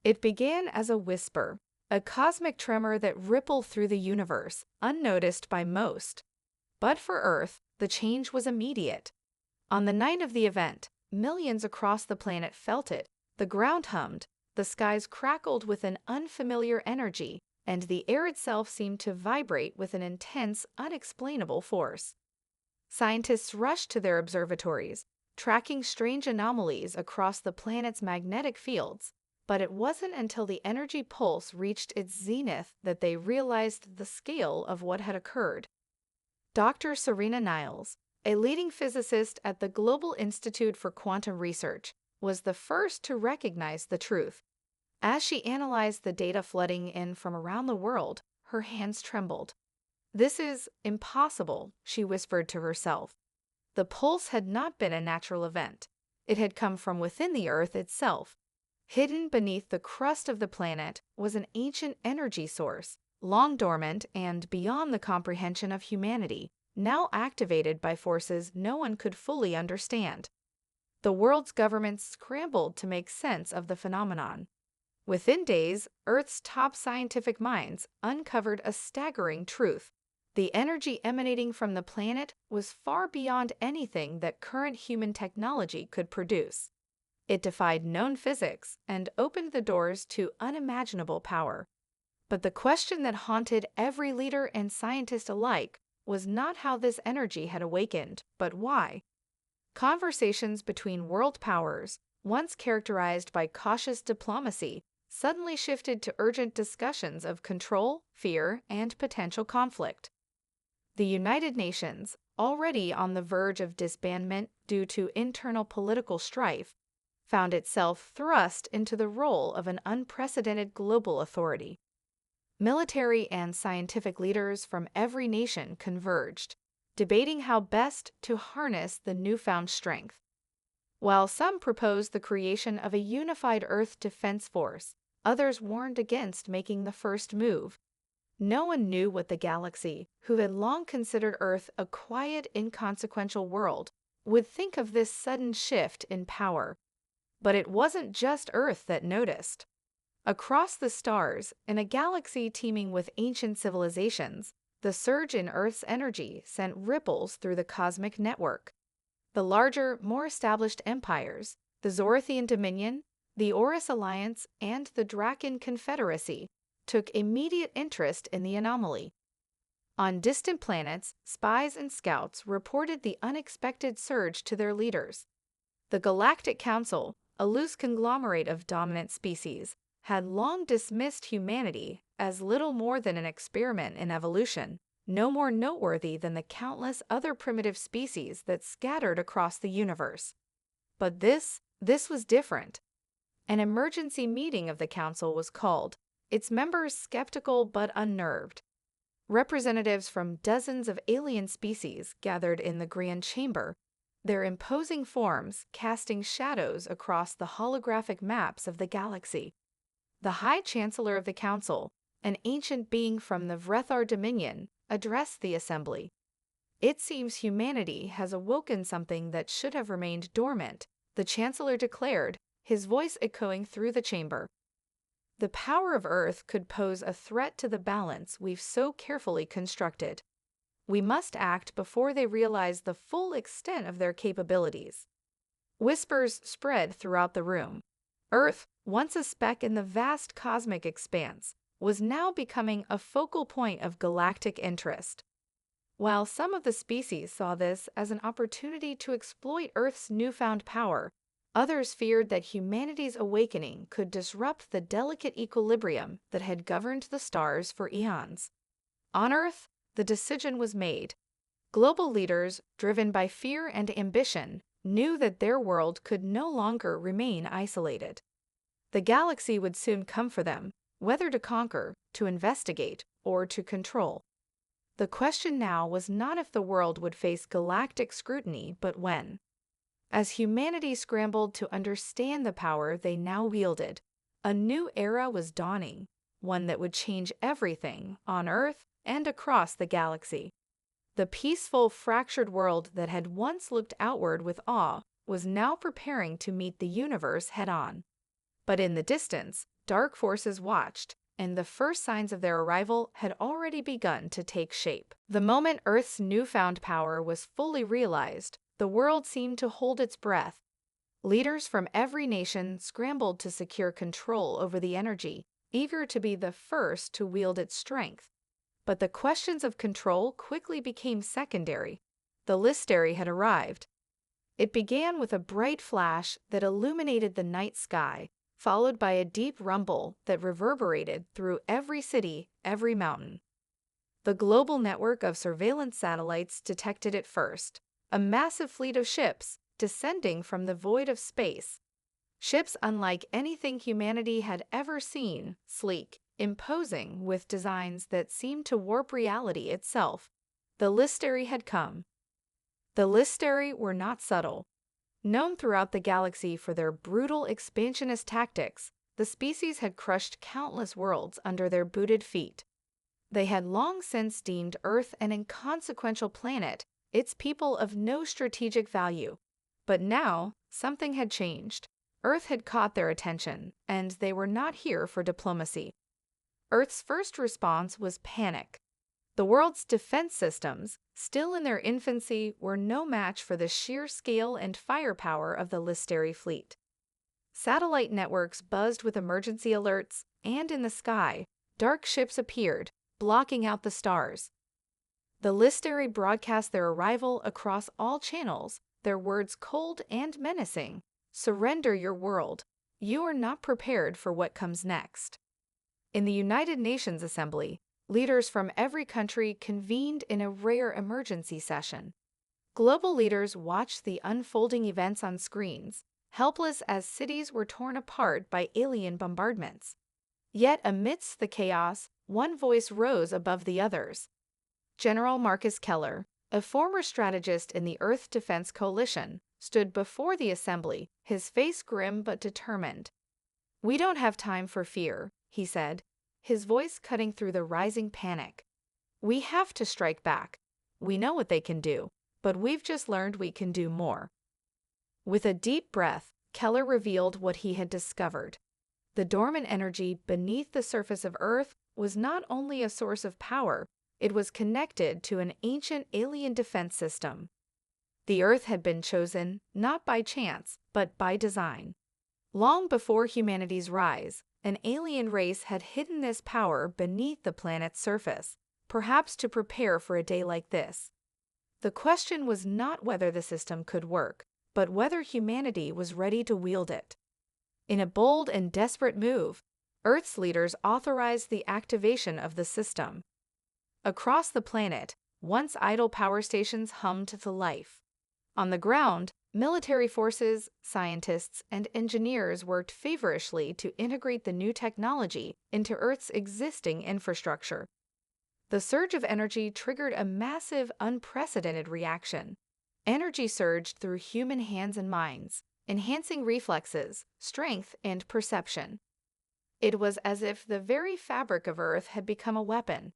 It began as a whisper, a cosmic tremor that rippled through the universe, unnoticed by most. But for Earth, the change was immediate. On the night of the event, millions across the planet felt it. The ground hummed, the skies crackled with an unfamiliar energy, and the air itself seemed to vibrate with an intense, unexplainable force. Scientists rushed to their observatories, tracking strange anomalies across the planet's magnetic fields, but it wasn't until the energy pulse reached its zenith that they realized the scale of what had occurred. Dr. Serena Niles, a leading physicist at the Global Institute for Quantum Research, was the first to recognize the truth. As she analyzed the data flooding in from around the world, her hands trembled. "This is impossible," she whispered to herself. The pulse had not been a natural event. It had come from within the Earth itself. Hidden beneath the crust of the planet was an ancient energy source, long dormant and beyond the comprehension of humanity, now activated by forces no one could fully understand. The world's governments scrambled to make sense of the phenomenon. Within days, Earth's top scientific minds uncovered a staggering truth. The energy emanating from the planet was far beyond anything that current human technology could produce. It defied known physics and opened the doors to unimaginable power. But the question that haunted every leader and scientist alike was not how this energy had awakened, but why. Conversations between world powers, once characterized by cautious diplomacy, suddenly shifted to urgent discussions of control, fear, and potential conflict. The United Nations, already on the verge of disbandment due to internal political strife, found itself thrust into the role of an unprecedented global authority. Military and scientific leaders from every nation converged, debating how best to harness the newfound strength. While some proposed the creation of a unified Earth defense force, others warned against making the first move. No one knew what the galaxy, who had long considered Earth a quiet, inconsequential world, would think of this sudden shift in power. But it wasn't just Earth that noticed. Across the stars, in a galaxy teeming with ancient civilizations, the surge in Earth's energy sent ripples through the cosmic network. The larger, more established empires, the Zorathian Dominion, the Orcs Alliance, and the Draken Confederacy, took immediate interest in the anomaly. On distant planets, spies and scouts reported the unexpected surge to their leaders. The Galactic Council, a loose conglomerate of dominant species, had long dismissed humanity as little more than an experiment in evolution, no more noteworthy than the countless other primitive species that scattered across the universe. But this was different. An emergency meeting of the council was called, its members skeptical but unnerved. Representatives from dozens of alien species gathered in the Grand Chamber, their imposing forms casting shadows across the holographic maps of the galaxy. The High Chancellor of the Council, an ancient being from the Vrethar Dominion, addressed the assembly. "It seems humanity has awoken something that should have remained dormant," the Chancellor declared, his voice echoing through the chamber. "The power of Earth could pose a threat to the balance we've so carefully constructed. We must act before they realize the full extent of their capabilities." Whispers spread throughout the room. Earth, once a speck in the vast cosmic expanse, was now becoming a focal point of galactic interest. While some of the species saw this as an opportunity to exploit Earth's newfound power, others feared that humanity's awakening could disrupt the delicate equilibrium that had governed the stars for eons. On Earth, the decision was made. Global leaders, driven by fear and ambition, knew that their world could no longer remain isolated. The galaxy would soon come for them, whether to conquer, to investigate, or to control. The question now was not if the world would face galactic scrutiny, but when. As humanity scrambled to understand the power they now wielded, a new era was dawning, one that would change everything on Earth and across the galaxy. The peaceful, fractured world that had once looked outward with awe was now preparing to meet the universe head-on. But in the distance, dark forces watched, and the first signs of their arrival had already begun to take shape. The moment Earth's newfound power was fully realized, the world seemed to hold its breath. Leaders from every nation scrambled to secure control over the energy, eager to be the first to wield its strength. But the questions of control quickly became secondary. The Listeri had arrived. It began with a bright flash that illuminated the night sky, followed by a deep rumble that reverberated through every city, every mountain. The global network of surveillance satellites detected it first, a massive fleet of ships descending from the void of space. Ships unlike anything humanity had ever seen, sleek, imposing, with designs that seemed to warp reality itself. The Listeri had come. The Listeri were not subtle. Known throughout the galaxy for their brutal expansionist tactics, the species had crushed countless worlds under their booted feet. They had long since deemed Earth an inconsequential planet, its people of no strategic value. But now, something had changed. Earth had caught their attention, and they were not here for diplomacy. Earth's first response was panic. The world's defense systems, still in their infancy, were no match for the sheer scale and firepower of the Listeri fleet. Satellite networks buzzed with emergency alerts, and in the sky, dark ships appeared, blocking out the stars. The Listeri broadcast their arrival across all channels, their words cold and menacing. "Surrender your world. You are not prepared for what comes next." In the United Nations Assembly, leaders from every country convened in a rare emergency session. Global leaders watched the unfolding events on screens, helpless as cities were torn apart by alien bombardments. Yet amidst the chaos, one voice rose above the others. General Marcus Keller, a former strategist in the Earth Defense Coalition, stood before the assembly, his face grim but determined. "We don't have time for fear," he said, his voice cutting through the rising panic. "We have to strike back. We know what they can do, but we've just learned we can do more." With a deep breath, Keller revealed what he had discovered. The dormant energy beneath the surface of Earth was not only a source of power, it was connected to an ancient alien defense system. The Earth had been chosen not by chance, but by design. Long before humanity's rise, an alien race had hidden this power beneath the planet's surface, perhaps to prepare for a day like this. The question was not whether the system could work, but whether humanity was ready to wield it. In a bold and desperate move, Earth's leaders authorized the activation of the system. Across the planet, once idle power stations hummed to life. On the ground, military forces, scientists, and engineers worked feverishly to integrate the new technology into Earth's existing infrastructure. The surge of energy triggered a massive, unprecedented reaction. Energy surged through human hands and minds, enhancing reflexes, strength, and perception. It was as if the very fabric of Earth had become a weapon.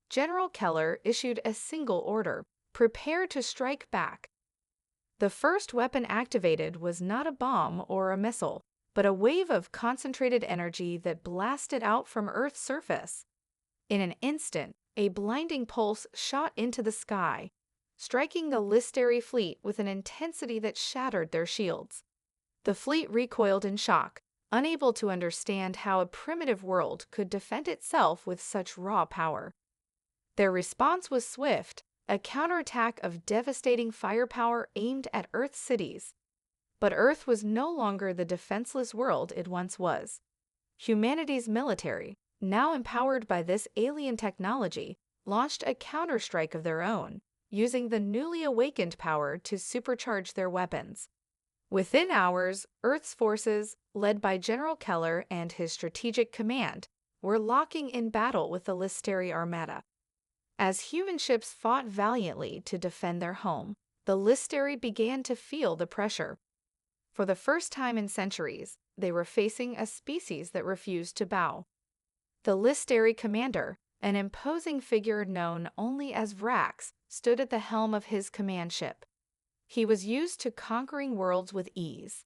General Keller issued a single order: prepare to strike back. The first weapon activated was not a bomb or a missile, but a wave of concentrated energy that blasted out from Earth's surface. In an instant, a blinding pulse shot into the sky, striking the Listeri fleet with an intensity that shattered their shields. The fleet recoiled in shock, unable to understand how a primitive world could defend itself with such raw power. Their response was swift, a counterattack of devastating firepower aimed at Earth's cities. But Earth was no longer the defenseless world it once was. Humanity's military, now empowered by this alien technology, launched a counterstrike of their own, using the newly awakened power to supercharge their weapons. Within hours, Earth's forces, led by General Keller and his strategic command, were locking in battle with the Listeri armada. As human ships fought valiantly to defend their home, the Listeri began to feel the pressure. For the first time in centuries, they were facing a species that refused to bow. The Listeri commander, an imposing figure known only as Vrax, stood at the helm of his command ship. He was used to conquering worlds with ease.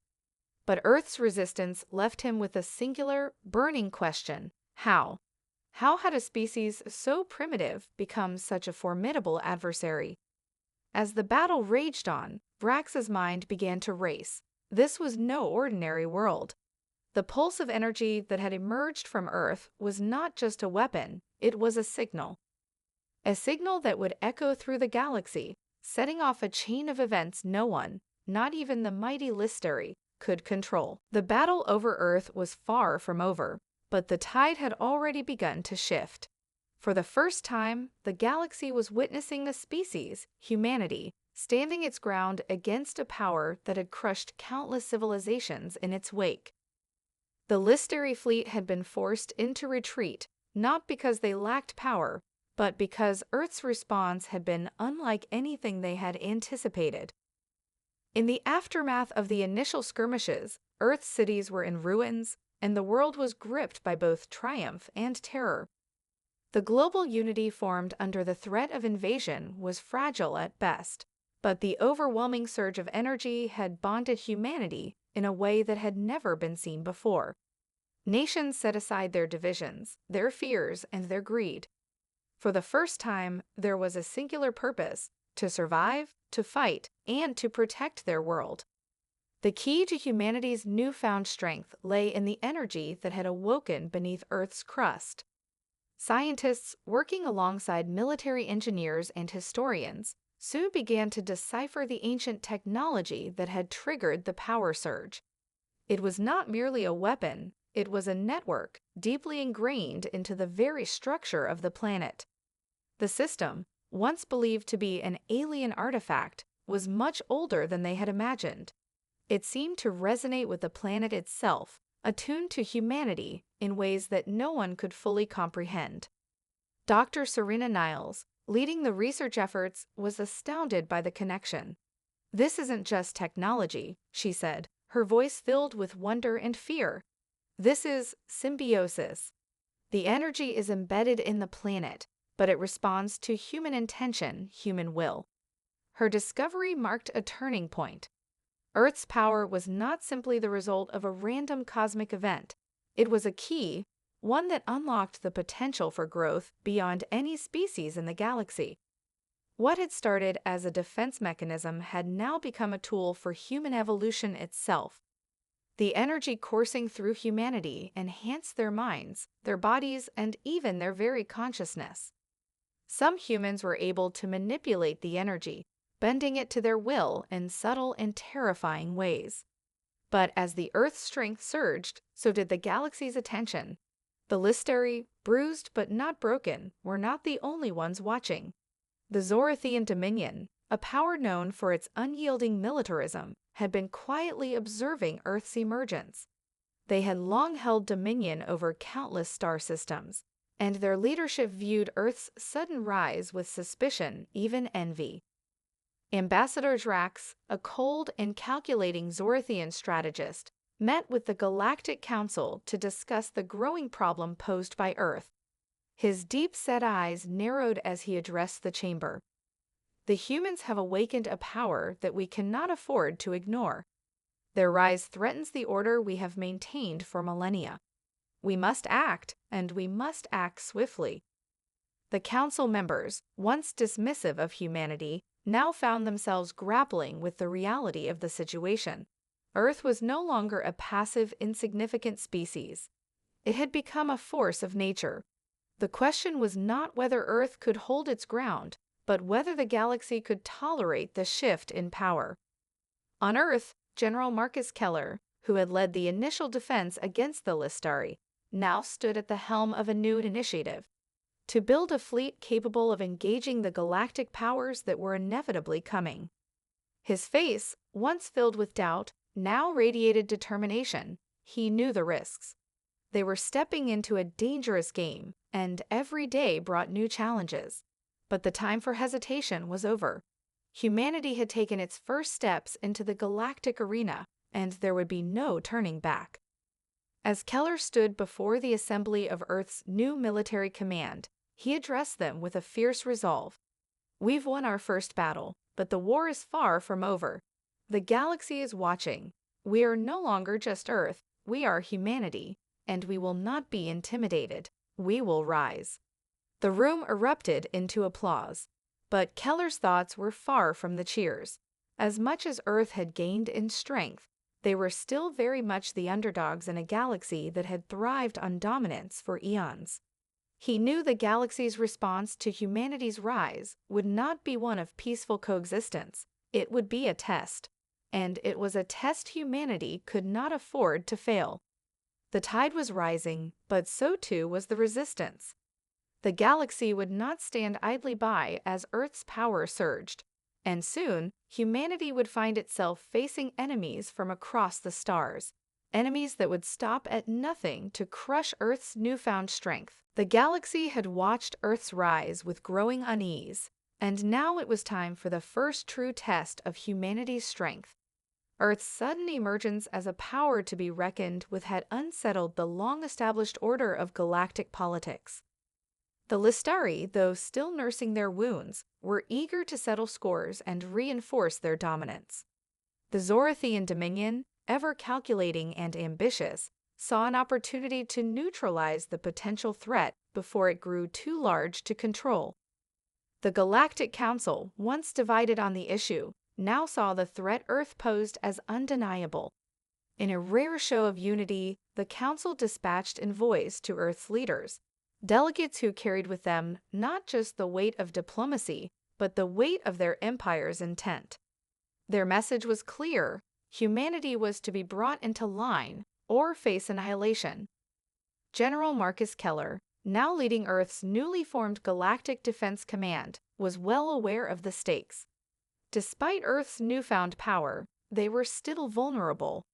But Earth's resistance left him with a singular, burning question: how? How had a species so primitive become such a formidable adversary? As the battle raged on, Vrax's mind began to race. This was no ordinary world. The pulse of energy that had emerged from Earth was not just a weapon, it was a signal. A signal that would echo through the galaxy, setting off a chain of events no one, not even the mighty Listari, could control. The battle over Earth was far from over, but the tide had already begun to shift. For the first time, the galaxy was witnessing a species, humanity, standing its ground against a power that had crushed countless civilizations in its wake. The Listari fleet had been forced into retreat, not because they lacked power, but because Earth's response had been unlike anything they had anticipated. In the aftermath of the initial skirmishes, Earth's cities were in ruins, and the world was gripped by both triumph and terror. The global unity formed under the threat of invasion was fragile at best, but the overwhelming surge of energy had bonded humanity in a way that had never been seen before. Nations set aside their divisions, their fears, and their greed. For the first time, there was a singular purpose: to survive, to fight, and to protect their world. The key to humanity's newfound strength lay in the energy that had awoken beneath Earth's crust. Scientists, working alongside military engineers and historians, soon began to decipher the ancient technology that had triggered the power surge. It was not merely a weapon, it was a network deeply ingrained into the very structure of the planet. The system, once believed to be an alien artifact, was much older than they had imagined. It seemed to resonate with the planet itself, attuned to humanity in ways that no one could fully comprehend. Dr. Serena Niles, leading the research efforts, was astounded by the connection. "This isn't just technology," she said, her voice filled with wonder and fear. "This is symbiosis. The energy is embedded in the planet, but it responds to human intention, human will." Her discovery marked a turning point. Earth's power was not simply the result of a random cosmic event. It was a key, one that unlocked the potential for growth beyond any species in the galaxy. What had started as a defense mechanism had now become a tool for human evolution itself. The energy coursing through humanity enhanced their minds, their bodies, and even their very consciousness. Some humans were able to manipulate the energy, bending it to their will in subtle and terrifying ways. But as the Earth's strength surged, so did the galaxy's attention. The Listari, bruised but not broken, were not the only ones watching. The Zorathian Dominion, a power known for its unyielding militarism, had been quietly observing Earth's emergence. They had long held dominion over countless star systems, and their leadership viewed Earth's sudden rise with suspicion, even envy. Ambassador Drax, a cold and calculating Zorathian strategist, met with the Galactic Council to discuss the growing problem posed by Earth. His deep-set eyes narrowed as he addressed the chamber. "The humans have awakened a power that we cannot afford to ignore. Their rise threatens the order we have maintained for millennia. We must act, and we must act swiftly." The council members, once dismissive of humanity, now found themselves grappling with the reality of the situation. Earth was no longer a passive, insignificant species. It had become a force of nature. The question was not whether Earth could hold its ground, but whether the galaxy could tolerate the shift in power. On Earth, General Marcus Keller, who had led the initial defense against the Listari, now stood at the helm of a new initiative: to build a fleet capable of engaging the galactic powers that were inevitably coming. His face, once filled with doubt, now radiated determination. He knew the risks. They were stepping into a dangerous game, and every day brought new challenges. But the time for hesitation was over. Humanity had taken its first steps into the galactic arena, and there would be no turning back. As Keller stood before the assembly of Earth's new military command, he addressed them with a fierce resolve. "We've won our first battle, but the war is far from over. The galaxy is watching. We are no longer just Earth, we are humanity, and we will not be intimidated. We will rise." The room erupted into applause. But Keller's thoughts were far from the cheers. As much as Earth had gained in strength, they were still very much the underdogs in a galaxy that had thrived on dominance for eons. He knew the galaxy's response to humanity's rise would not be one of peaceful coexistence. It would be a test. And it was a test humanity could not afford to fail. The tide was rising, but so too was the resistance. The galaxy would not stand idly by as Earth's power surged, and soon humanity would find itself facing enemies from across the stars, enemies that would stop at nothing to crush Earth's newfound strength. The galaxy had watched Earth's rise with growing unease, and now it was time for the first true test of humanity's strength. Earth's sudden emergence as a power to be reckoned with had unsettled the long-established order of galactic politics. The Listari, though still nursing their wounds, were eager to settle scores and reinforce their dominance. The Zorathian Dominion, ever calculating and ambitious, saw an opportunity to neutralize the potential threat before it grew too large to control. The Galactic Council, once divided on the issue, now saw the threat Earth posed as undeniable. In a rare show of unity, the Council dispatched envoys to Earth's leaders, delegates who carried with them not just the weight of diplomacy, but the weight of their empire's intent. Their message was clear: humanity was to be brought into line or face annihilation. General Marcus Keller, now leading Earth's newly formed Galactic Defense Command, was well aware of the stakes. Despite Earth's newfound power, they were still vulnerable.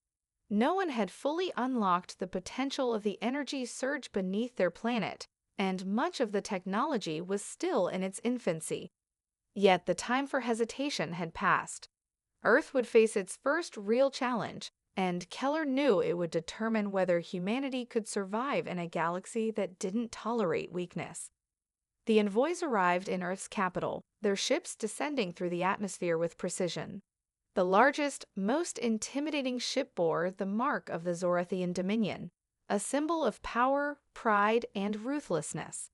No one had fully unlocked the potential of the energy surge beneath their planet, and much of the technology was still in its infancy. Yet the time for hesitation had passed. Earth would face its first real challenge, and Keller knew it would determine whether humanity could survive in a galaxy that didn't tolerate weakness. The envoys arrived in Earth's capital, their ships descending through the atmosphere with precision. The largest, most intimidating ship bore the mark of the Zorathian Dominion, a symbol of power, pride, and ruthlessness.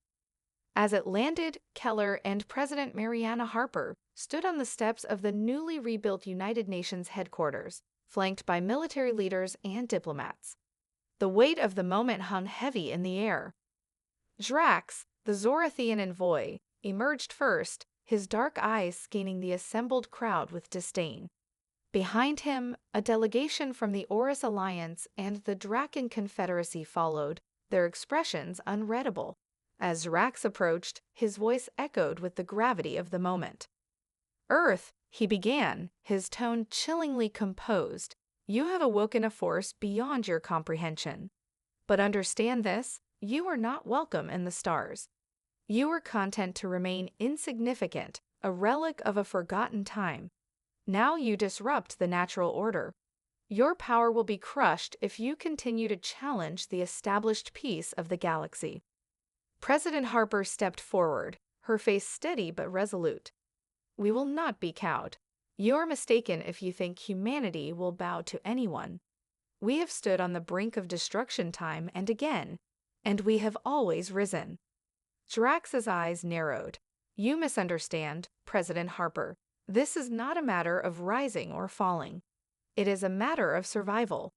As it landed, Keller and President Mariana Harper stood on the steps of the newly rebuilt United Nations headquarters, flanked by military leaders and diplomats. The weight of the moment hung heavy in the air. Drax, the Zorathian envoy, emerged first, his dark eyes scanning the assembled crowd with disdain. Behind him, a delegation from the Orcs Alliance and the Draken Confederacy followed, their expressions unreadable. As Drax approached, his voice echoed with the gravity of the moment. "Earth," he began, his tone chillingly composed, "you have awoken a force beyond your comprehension. But understand this, you are not welcome in the stars. You are content to remain insignificant, a relic of a forgotten time. Now you disrupt the natural order. Your power will be crushed if you continue to challenge the established peace of the galaxy." President Harper stepped forward, her face steady but resolute. "We will not be cowed. You are mistaken if you think humanity will bow to anyone. We have stood on the brink of destruction time and again, and we have always risen." Drax's eyes narrowed. "You misunderstand, President Harper. This is not a matter of rising or falling. It is a matter of survival.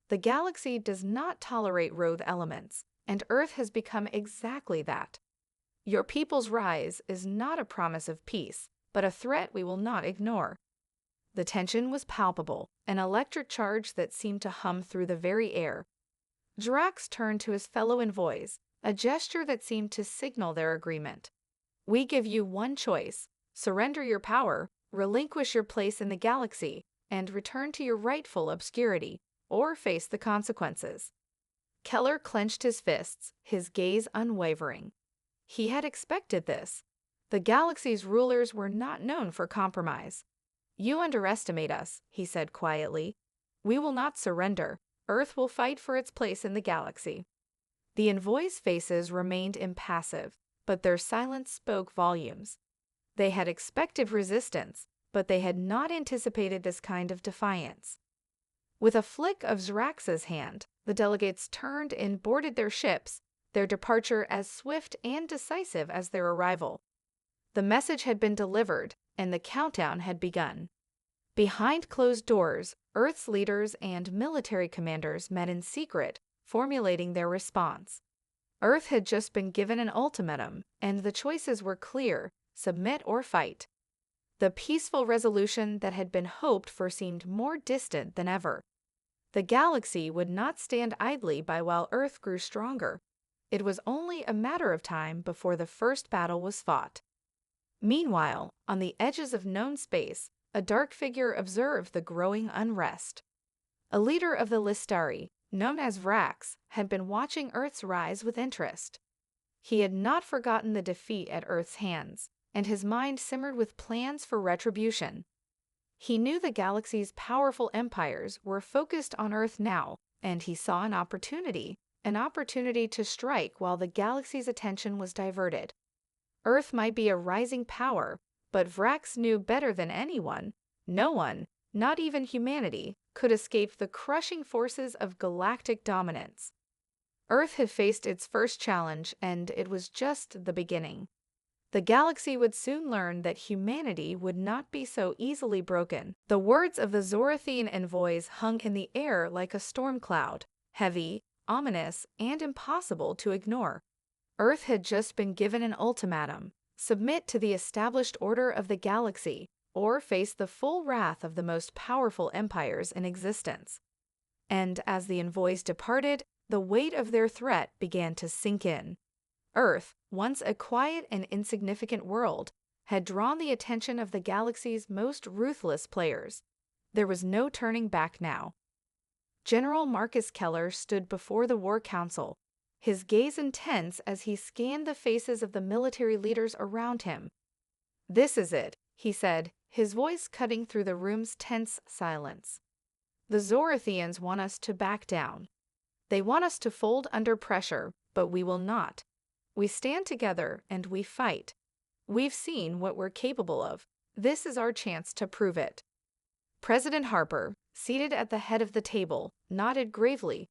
The galaxy does not tolerate rogue elements, and Earth has become exactly that. Your people's rise is not a promise of peace, but a threat we will not ignore." The tension was palpable, an electric charge that seemed to hum through the very air. Drax turned to his fellow envoys, a gesture that seemed to signal their agreement. "We give you one choice. Surrender your power, relinquish your place in the galaxy, and return to your rightful obscurity, or face the consequences." Keller clenched his fists, his gaze unwavering. He had expected this. The galaxy's rulers were not known for compromise. "You underestimate us," he said quietly. "We will not surrender. Earth will fight for its place in the galaxy." The envoys' faces remained impassive, but their silence spoke volumes. They had expected resistance, but they had not anticipated this kind of defiance. With a flick of Zrax's hand, the delegates turned and boarded their ships, their departure as swift and decisive as their arrival. The message had been delivered, and the countdown had begun. Behind closed doors, Earth's leaders and military commanders met in secret, formulating their response. Earth had just been given an ultimatum, and the choices were clear: submit or fight. The peaceful resolution that had been hoped for seemed more distant than ever. The galaxy would not stand idly by while Earth grew stronger. It was only a matter of time before the first battle was fought. Meanwhile, on the edges of known space, a dark figure observed the growing unrest. A leader of the Listari, known as Vrax, had been watching Earth's rise with interest. He had not forgotten the defeat at Earth's hands, and his mind simmered with plans for retribution. He knew the galaxy's powerful empires were focused on Earth now, and he saw an opportunity to strike while the galaxy's attention was diverted. Earth might be a rising power, but Vrax knew better than anyone. No one, not even humanity, could escape the crushing forces of galactic dominance. Earth had faced its first challenge, and it was just the beginning. The galaxy would soon learn that humanity would not be so easily broken. The words of the Zorathian envoys hung in the air like a storm cloud, heavy, ominous, and impossible to ignore. Earth had just been given an ultimatum: submit to the established order of the galaxy, or face the full wrath of the most powerful empires in existence. And as the envoys departed, the weight of their threat began to sink in. Earth, once a quiet and insignificant world, had drawn the attention of the galaxy's most ruthless players. There was no turning back now. General Marcus Keller stood before the War Council, his gaze intense as he scanned the faces of the military leaders around him. "This is it," he said, his voice cutting through the room's tense silence. "The Zorathians want us to back down. They want us to fold under pressure, but we will not. We stand together and we fight. We've seen what we're capable of. This is our chance to prove it." President Harper, seated at the head of the table, nodded gravely.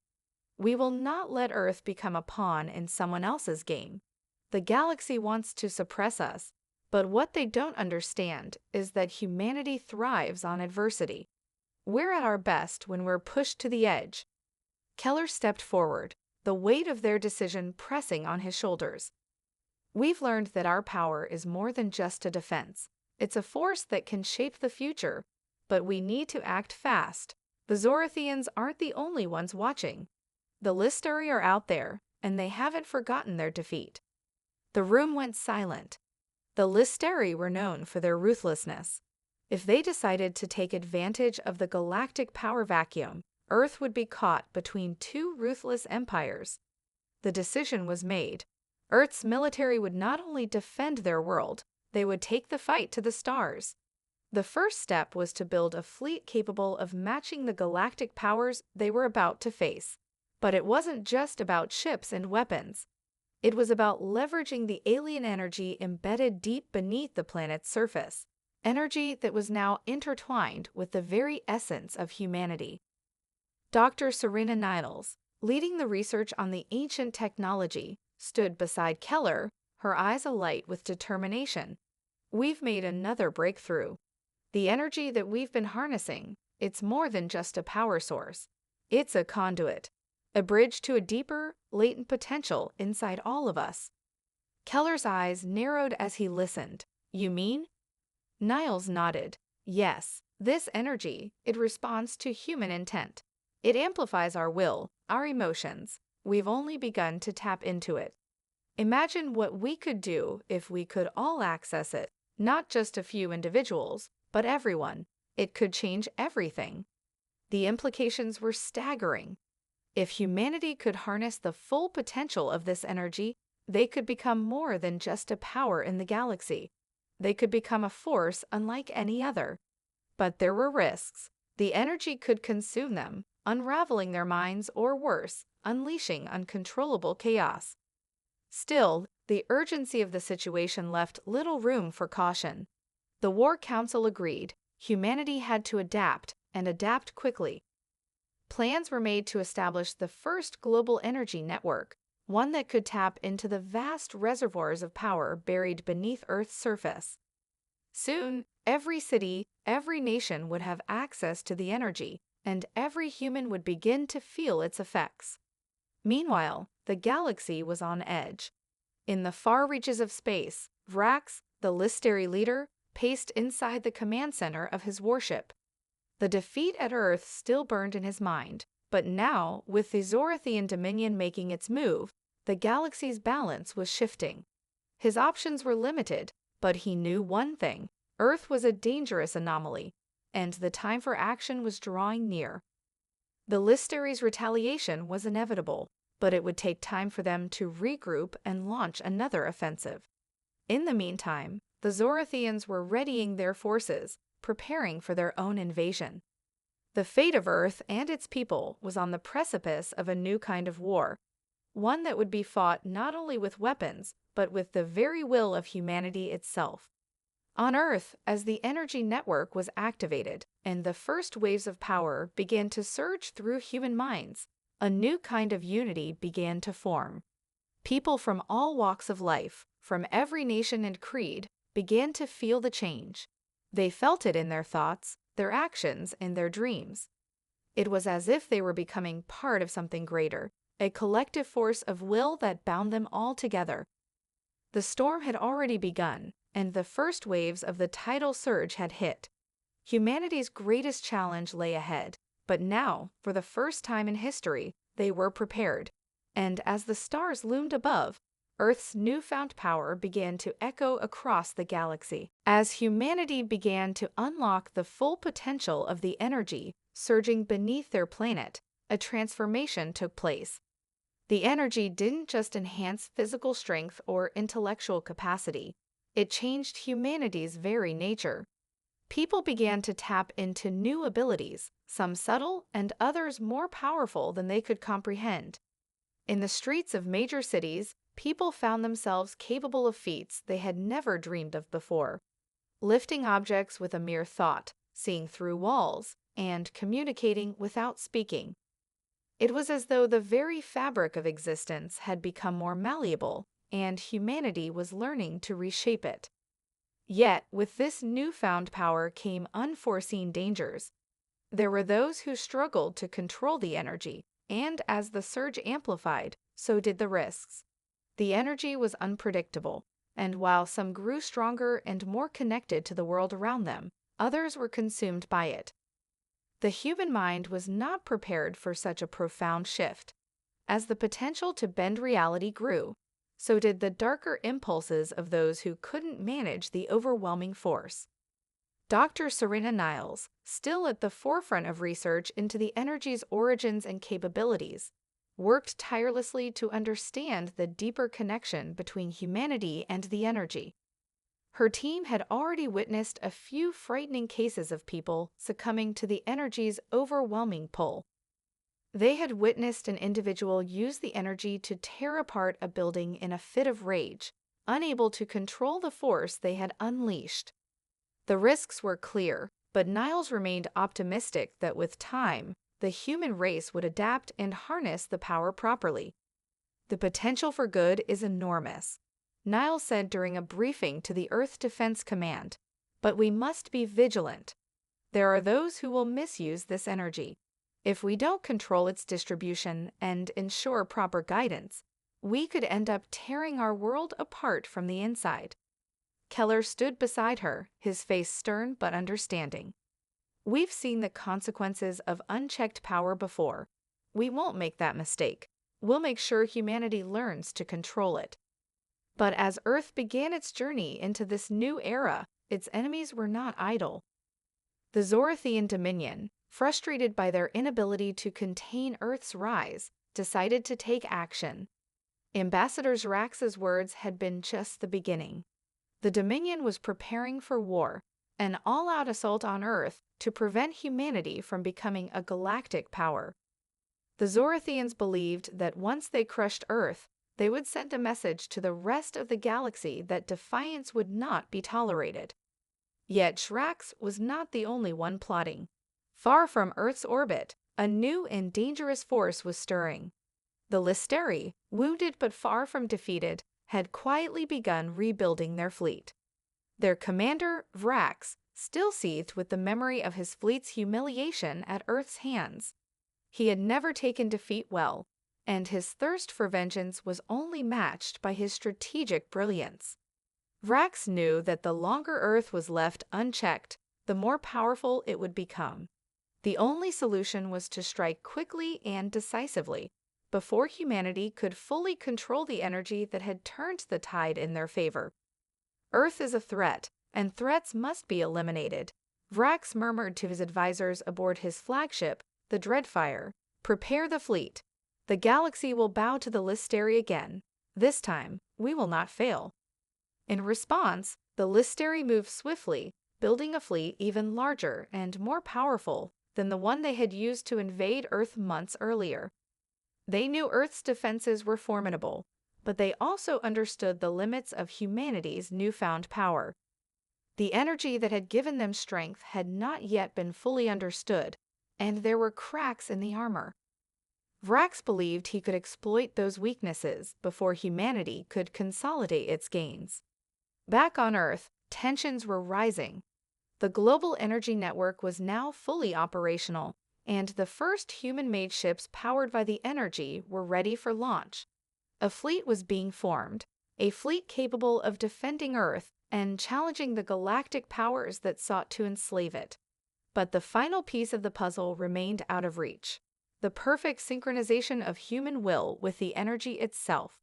"We will not let Earth become a pawn in someone else's game. The galaxy wants to suppress us, but what they don't understand is that humanity thrives on adversity. We're at our best when we're pushed to the edge." Keller stepped forward, the weight of their decision pressing on his shoulders. "We've learned that our power is more than just a defense. It's a force that can shape the future, but we need to act fast. The Zorathians aren't the only ones watching. The Listari are out there, and they haven't forgotten their defeat." The room went silent. The Listari were known for their ruthlessness. If they decided to take advantage of the galactic power vacuum, Earth would be caught between two ruthless empires. The decision was made. Earth's military would not only defend their world, they would take the fight to the stars. The first step was to build a fleet capable of matching the galactic powers they were about to face. But it wasn't just about ships and weapons. It was about leveraging the alien energy embedded deep beneath the planet's surface, energy that was now intertwined with the very essence of humanity. Dr. Serena Niles, leading the research on the ancient technology, stood beside Keller, her eyes alight with determination. "We've made another breakthrough. The energy that we've been harnessing, it's more than just a power source. It's a conduit. A bridge to a deeper, latent potential inside all of us." Keller's eyes narrowed as he listened. "You mean?" Niles nodded. "Yes, this energy, it responds to human intent. It amplifies our will, our emotions. We've only begun to tap into it. Imagine what we could do if we could all access it, not just a few individuals, but everyone. It could change everything." The implications were staggering. If humanity could harness the full potential of this energy, they could become more than just a power in the galaxy. They could become a force unlike any other. But there were risks. The energy could consume them, unraveling their minds, or worse, unleashing uncontrollable chaos. Still, the urgency of the situation left little room for caution. The War Council agreed. Humanity had to adapt, and adapt quickly. Plans were made to establish the first global energy network, one that could tap into the vast reservoirs of power buried beneath Earth's surface. Soon, every city, every nation would have access to the energy, and every human would begin to feel its effects. Meanwhile, the galaxy was on edge. In the far reaches of space, Vrax, the Listeri leader, paced inside the command center of his warship. The defeat at Earth still burned in his mind, but now, with the Zorathian Dominion making its move, the galaxy's balance was shifting. His options were limited, but he knew one thing: Earth was a dangerous anomaly, and the time for action was drawing near. The Listeri's retaliation was inevitable, but it would take time for them to regroup and launch another offensive. In the meantime, the Zorathians were readying their forces, preparing for their own invasion. The fate of Earth and its people was on the precipice of a new kind of war, one that would be fought not only with weapons, but with the very will of humanity itself. On Earth, as the energy network was activated and the first waves of power began to surge through human minds, a new kind of unity began to form. People from all walks of life, from every nation and creed, began to feel the change. They felt it in their thoughts, their actions, and their dreams. It was as if they were becoming part of something greater, a collective force of will that bound them all together. The storm had already begun, and the first waves of the tidal surge had hit. Humanity's greatest challenge lay ahead, but now, for the first time in history, they were prepared. And as the stars loomed above, Earth's newfound power began to echo across the galaxy. As humanity began to unlock the full potential of the energy surging beneath their planet, a transformation took place. The energy didn't just enhance physical strength or intellectual capacity, it changed humanity's very nature. People began to tap into new abilities, some subtle and others more powerful than they could comprehend. In the streets of major cities, people found themselves capable of feats they had never dreamed of before. Lifting objects with a mere thought, seeing through walls, and communicating without speaking. It was as though the very fabric of existence had become more malleable, and humanity was learning to reshape it. Yet, with this newfound power came unforeseen dangers. There were those who struggled to control the energy, and as the surge amplified, so did the risks. The energy was unpredictable, and while some grew stronger and more connected to the world around them, others were consumed by it. The human mind was not prepared for such a profound shift. As the potential to bend reality grew, so did the darker impulses of those who couldn't manage the overwhelming force. Dr. Serena Niles, still at the forefront of research into the energy's origins and capabilities, worked tirelessly to understand the deeper connection between humanity and the energy. Her team had already witnessed a few frightening cases of people succumbing to the energy's overwhelming pull. They had witnessed an individual use the energy to tear apart a building in a fit of rage, unable to control the force they had unleashed. The risks were clear, but Niles remained optimistic that with time, the human race would adapt and harness the power properly. The potential for good is enormous, Niles said during a briefing to the Earth Defense Command, but we must be vigilant. There are those who will misuse this energy. If we don't control its distribution and ensure proper guidance, we could end up tearing our world apart from the inside. Keller stood beside her, his face stern but understanding. We've seen the consequences of unchecked power before. We won't make that mistake. We'll make sure humanity learns to control it. But as Earth began its journey into this new era, its enemies were not idle. The Zorathian Dominion, frustrated by their inability to contain Earth's rise, decided to take action. Ambassador Zrax's words had been just the beginning. The Dominion was preparing for war, an all-out assault on Earth to prevent humanity from becoming a galactic power. The Zorathians believed that once they crushed Earth, they would send a message to the rest of the galaxy that defiance would not be tolerated. Yet Zrax was not the only one plotting. Far from Earth's orbit, a new and dangerous force was stirring. The Lysteri, wounded but far from defeated, had quietly begun rebuilding their fleet. Their commander, Vrax, still seethed with the memory of his fleet's humiliation at Earth's hands. He had never taken defeat well, and his thirst for vengeance was only matched by his strategic brilliance. Vrax knew that the longer Earth was left unchecked, the more powerful it would become. The only solution was to strike quickly and decisively, before humanity could fully control the energy that had turned the tide in their favor. Earth is a threat, and threats must be eliminated. Vrax murmured to his advisors aboard his flagship, the Dreadfire, "Prepare the fleet. The galaxy will bow to the Lysteri again. This time, we will not fail." In response, the Lysteri moved swiftly, building a fleet even larger and more powerful than the one they had used to invade Earth months earlier. They knew Earth's defenses were formidable, but they also understood the limits of humanity's newfound power. The energy that had given them strength had not yet been fully understood, and there were cracks in the armor. Vrax believed he could exploit those weaknesses before humanity could consolidate its gains. Back on Earth, tensions were rising. The global energy network was now fully operational, and the first human-made ships powered by the energy were ready for launch. A fleet was being formed, a fleet capable of defending Earth and challenging the galactic powers that sought to enslave it. But the final piece of the puzzle remained out of reach: the perfect synchronization of human will with the energy itself.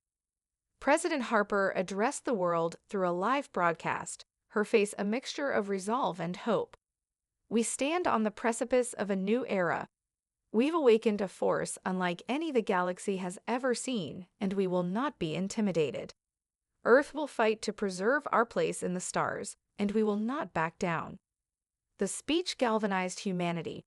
President Harper addressed the world through a live broadcast, her face a mixture of resolve and hope. "We stand on the precipice of a new era. We've awakened a force unlike any the galaxy has ever seen, and we will not be intimidated. Earth will fight to preserve our place in the stars, and we will not back down." The speech galvanized humanity.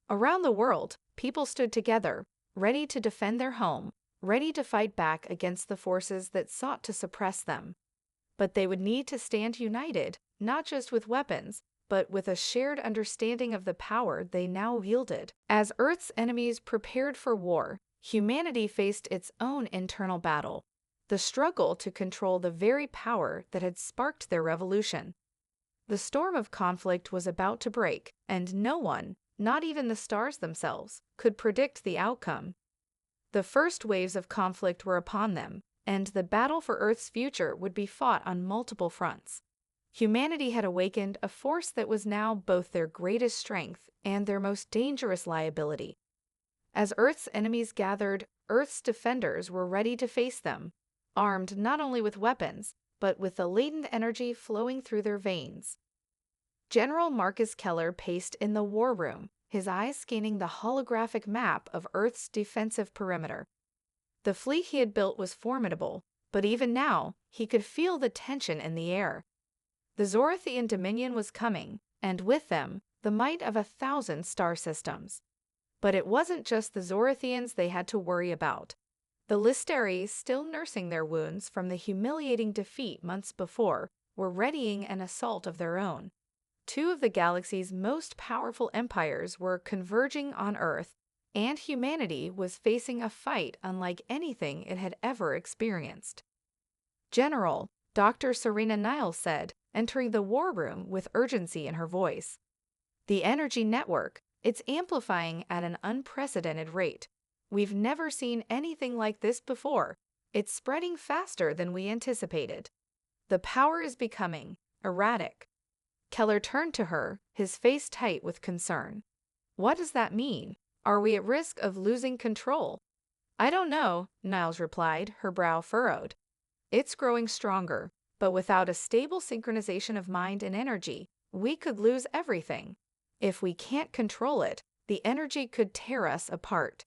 Around the world, people stood together, ready to defend their home, ready to fight back against the forces that sought to suppress them. But they would need to stand united, not just with weapons, but with a shared understanding of the power they now wielded. As Earth's enemies prepared for war, humanity faced its own internal battle, the struggle to control the very power that had sparked their revolution. The storm of conflict was about to break, and no one, not even the stars themselves, could predict the outcome. The first waves of conflict were upon them, and the battle for Earth's future would be fought on multiple fronts. Humanity had awakened a force that was now both their greatest strength and their most dangerous liability. As Earth's enemies gathered, Earth's defenders were ready to face them, armed not only with weapons, but with the latent energy flowing through their veins. General Marcus Keller paced in the war room, his eyes scanning the holographic map of Earth's defensive perimeter. The fleet he had built was formidable, but even now, he could feel the tension in the air. The Zorathian Dominion was coming, and with them, the might of 1,000 star systems. But it wasn't just the Zorathians they had to worry about. The Lysteri, still nursing their wounds from the humiliating defeat months before, were readying an assault of their own. Two of the galaxy's most powerful empires were converging on Earth, and humanity was facing a fight unlike anything it had ever experienced. "General," Dr. Serena Niles said, entering the war room with urgency in her voice. "The energy network, it's amplifying at an unprecedented rate. We've never seen anything like this before. It's spreading faster than we anticipated. The power is becoming erratic." Keller turned to her, his face tight with concern. "What does that mean? Are we at risk of losing control?" "I don't know," Niles replied, her brow furrowed. "It's growing stronger, but without a stable synchronization of mind and energy, we could lose everything. If we can't control it, the energy could tear us apart."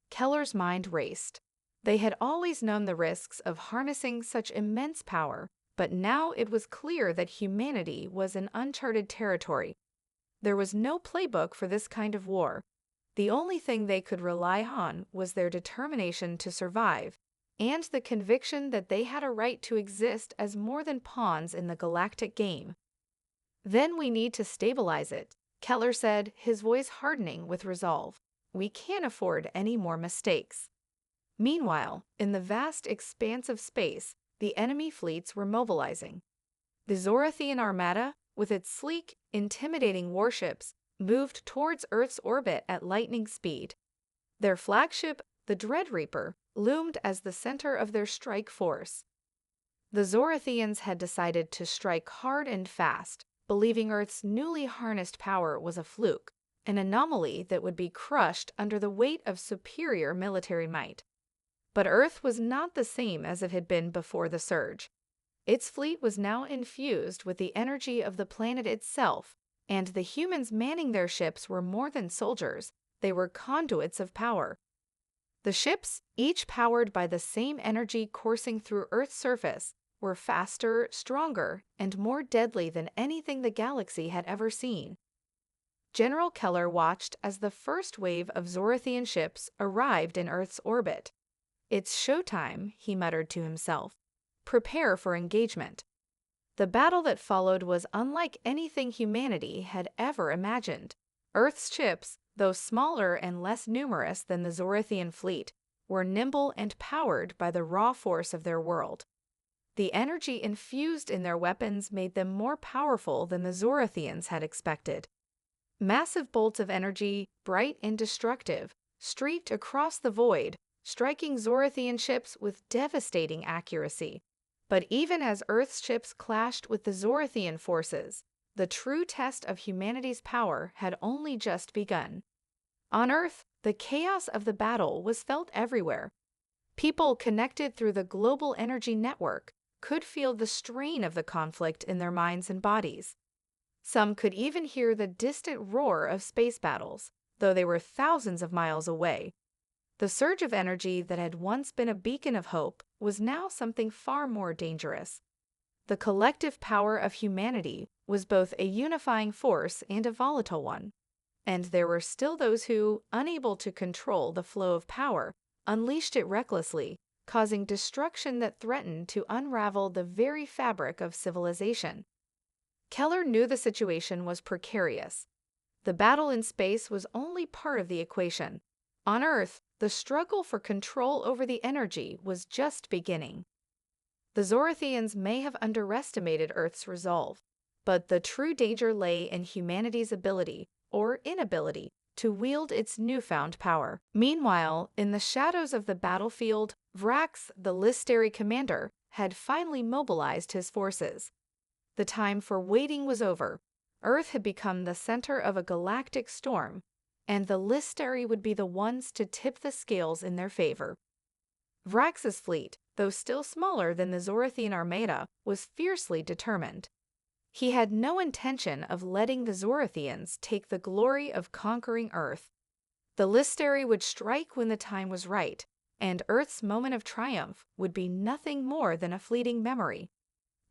Keller's mind raced. They had always known the risks of harnessing such immense power, but now it was clear that humanity was in uncharted territory. There was no playbook for this kind of war. The only thing they could rely on was their determination to survive, and the conviction that they had a right to exist as more than pawns in the galactic game. "Then we need to stabilize it," Keller said, his voice hardening with resolve. We can't afford any more mistakes." Meanwhile, in the vast expanse of space, the enemy fleets were mobilizing. The Zorathian armada, with its sleek, intimidating warships, moved towards Earth's orbit at lightning speed. Their flagship, the Dread Reaper, loomed as the center of their strike force. The Zorathians had decided to strike hard and fast, believing Earth's newly harnessed power was a fluke, an anomaly that would be crushed under the weight of superior military might. But Earth was not the same as it had been before the surge. Its fleet was now infused with the energy of the planet itself, and the humans manning their ships were more than soldiers, they were conduits of power. The ships, each powered by the same energy coursing through Earth's surface, were faster, stronger, and more deadly than anything the galaxy had ever seen. General Keller watched as the first wave of Zorathian ships arrived in Earth's orbit. "It's showtime," he muttered to himself. "Prepare for engagement." The battle that followed was unlike anything humanity had ever imagined. Earth's ships, though smaller and less numerous than the Zorathian fleet, were nimble and powered by the raw force of their world. The energy infused in their weapons made them more powerful than the Zorathians had expected. Massive bolts of energy, bright and destructive, streaked across the void, striking Zorathian ships with devastating accuracy. But even as Earth's ships clashed with the Zorathian forces, the true test of humanity's power had only just begun. On Earth, the chaos of the battle was felt everywhere. People connected through the global energy network could feel the strain of the conflict in their minds and bodies. Some could even hear the distant roar of space battles, though they were thousands of miles away. The surge of energy that had once been a beacon of hope was now something far more dangerous. The collective power of humanity was both a unifying force and a volatile one. And there were still those who, unable to control the flow of power, unleashed it recklessly, causing destruction that threatened to unravel the very fabric of civilization. Keller knew the situation was precarious. The battle in space was only part of the equation. On Earth, the struggle for control over the energy was just beginning. The Zorathians may have underestimated Earth's resolve, but the true danger lay in humanity's ability, or inability, to wield its newfound power. Meanwhile, in the shadows of the battlefield, Vrax, the Listeri commander, had finally mobilized his forces. The time for waiting was over. Earth had become the center of a galactic storm, and the Listeri would be the ones to tip the scales in their favor. Vrax's fleet, though still smaller than the Zorathian armada, was fiercely determined. He had no intention of letting the Zorathians take the glory of conquering Earth. The Listeri would strike when the time was right, and Earth's moment of triumph would be nothing more than a fleeting memory.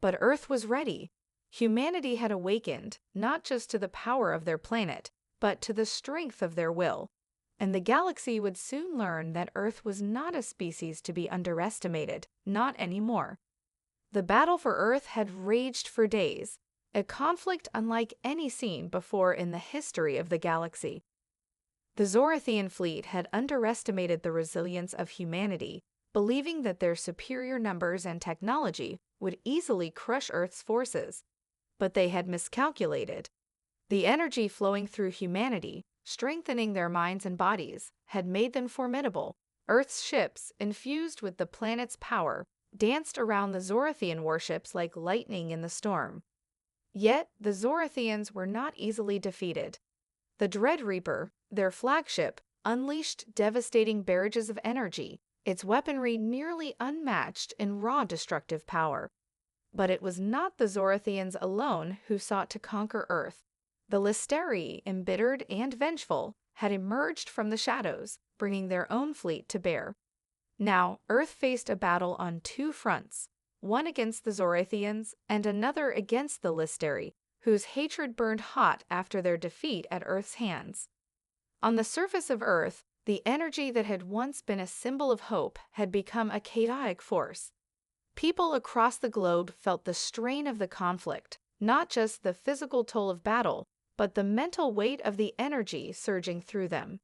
But Earth was ready. Humanity had awakened, not just to the power of their planet, but to the strength of their will. And the galaxy would soon learn that Earth was not a species to be underestimated, not anymore. The battle for Earth had raged for days, a conflict unlike any seen before in the history of the galaxy. The Zorathian fleet had underestimated the resilience of humanity, believing that their superior numbers and technology would easily crush Earth's forces. But they had miscalculated. The energy flowing through humanity, strengthening their minds and bodies, had made them formidable. Earth's ships, infused with the planet's power, danced around the Zorathian warships like lightning in the storm. Yet the Zorathians were not easily defeated. The Dread Reaper, their flagship, unleashed devastating barrages of energy, its weaponry nearly unmatched in raw destructive power. But it was not the Zorathians alone who sought to conquer Earth. The Listeri, embittered and vengeful, had emerged from the shadows, bringing their own fleet to bear. Now, Earth faced a battle on two fronts, one against the Zorathians and another against the Listeri, whose hatred burned hot after their defeat at Earth's hands. On the surface of Earth, the energy that had once been a symbol of hope had become a chaotic force. People across the globe felt the strain of the conflict, not just the physical toll of battle, but the mental weight of the energy surging through them.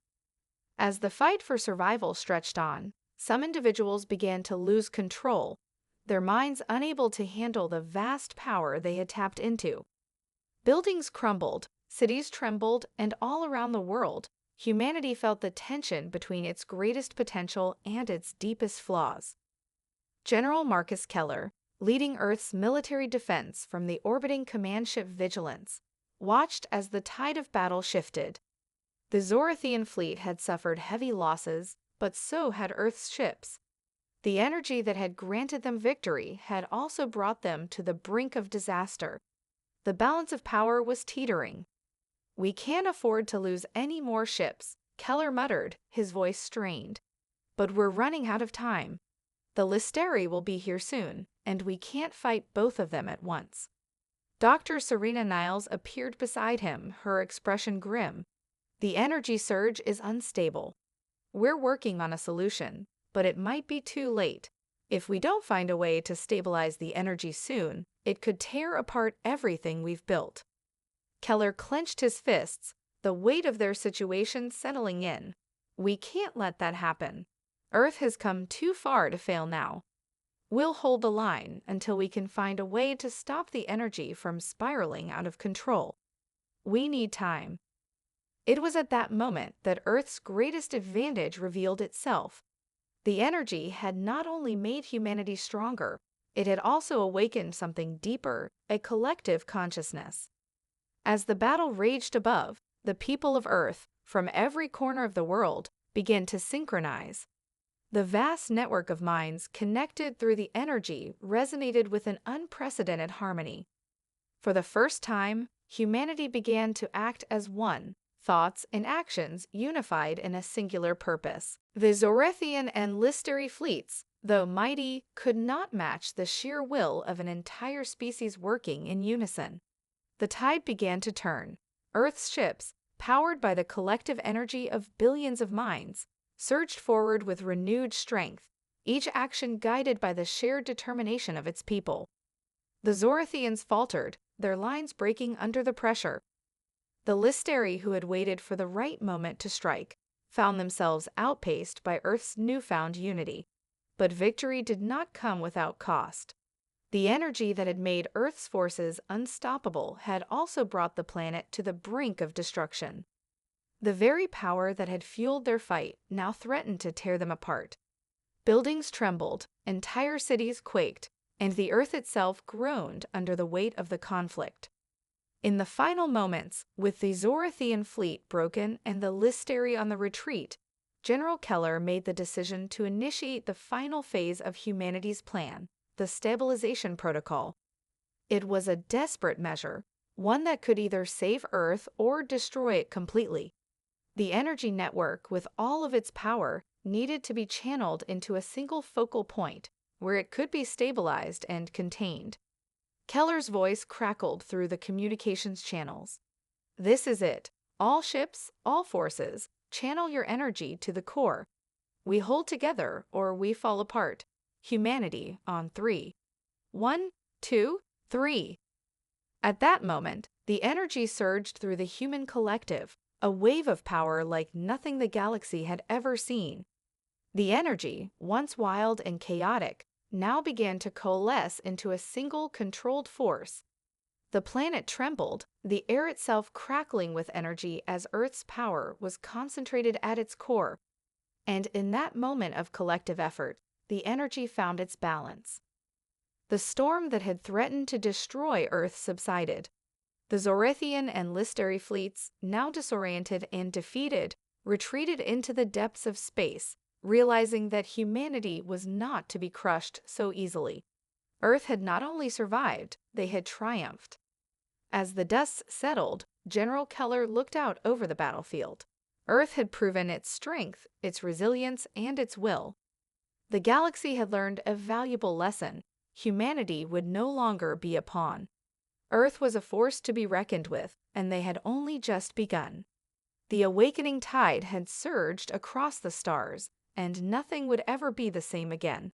As the fight for survival stretched on, some individuals began to lose control, their minds unable to handle the vast power they had tapped into. Buildings crumbled, cities trembled, and all around the world, humanity felt the tension between its greatest potential and its deepest flaws. General Marcus Keller, leading Earth's military defense from the orbiting command ship Vigilance, watched as the tide of battle shifted. The Zorathian fleet had suffered heavy losses, but so had Earth's ships. The energy that had granted them victory had also brought them to the brink of disaster. The balance of power was teetering. "We can't afford to lose any more ships," Keller muttered, his voice strained. "But we're running out of time. The Listeri will be here soon, and we can't fight both of them at once." Dr. Serena Niles appeared beside him, her expression grim. "The energy surge is unstable. We're working on a solution, but it might be too late. If we don't find a way to stabilize the energy soon, it could tear apart everything we've built." Keller clenched his fists, the weight of their situation settling in. "We can't let that happen. Earth has come too far to fail now. We'll hold the line until we can find a way to stop the energy from spiraling out of control. We need time." It was at that moment that Earth's greatest advantage revealed itself. The energy had not only made humanity stronger, it had also awakened something deeper, a collective consciousness. As the battle raged above, the people of Earth, from every corner of the world, began to synchronize. The vast network of minds connected through the energy resonated with an unprecedented harmony. For the first time, humanity began to act as one, thoughts and actions unified in a singular purpose. The Zorathian and Listeri fleets, though mighty, could not match the sheer will of an entire species working in unison. The tide began to turn. Earth's ships, powered by the collective energy of billions of minds, surged forward with renewed strength, each action guided by the shared determination of its people. The Zorathians faltered, their lines breaking under the pressure. The Listeri, who had waited for the right moment to strike, found themselves outpaced by Earth's newfound unity. But victory did not come without cost. The energy that had made Earth's forces unstoppable had also brought the planet to the brink of destruction. The very power that had fueled their fight now threatened to tear them apart. Buildings trembled, entire cities quaked, and the Earth itself groaned under the weight of the conflict. In the final moments, with the Zorathian fleet broken and the Listeri on the retreat, General Keller made the decision to initiate the final phase of humanity's plan, the stabilization protocol. It was a desperate measure, one that could either save Earth or destroy it completely. The energy network, with all of its power, needed to be channeled into a single focal point, where it could be stabilized and contained. Keller's voice crackled through the communications channels. "This is it. All ships, all forces, channel your energy to the core. We hold together or we fall apart. Humanity on 3. 1, 2, 3. At that moment, the energy surged through the human collective, a wave of power like nothing the galaxy had ever seen. The energy, once wild and chaotic, now began to coalesce into a single controlled force. The planet trembled, the air itself crackling with energy as Earth's power was concentrated at its core. And in that moment of collective effort, the energy found its balance. The storm that had threatened to destroy Earth subsided. The Zorathian and Listeri fleets, now disoriented and defeated, retreated into the depths of space, realizing that humanity was not to be crushed so easily. Earth had not only survived, they had triumphed. As the dust settled, General Keller looked out over the battlefield. Earth had proven its strength, its resilience, and its will. The galaxy had learned a valuable lesson. Humanity would no longer be a pawn. Earth was a force to be reckoned with, and they had only just begun. The awakening tide had surged across the stars, and nothing would ever be the same again.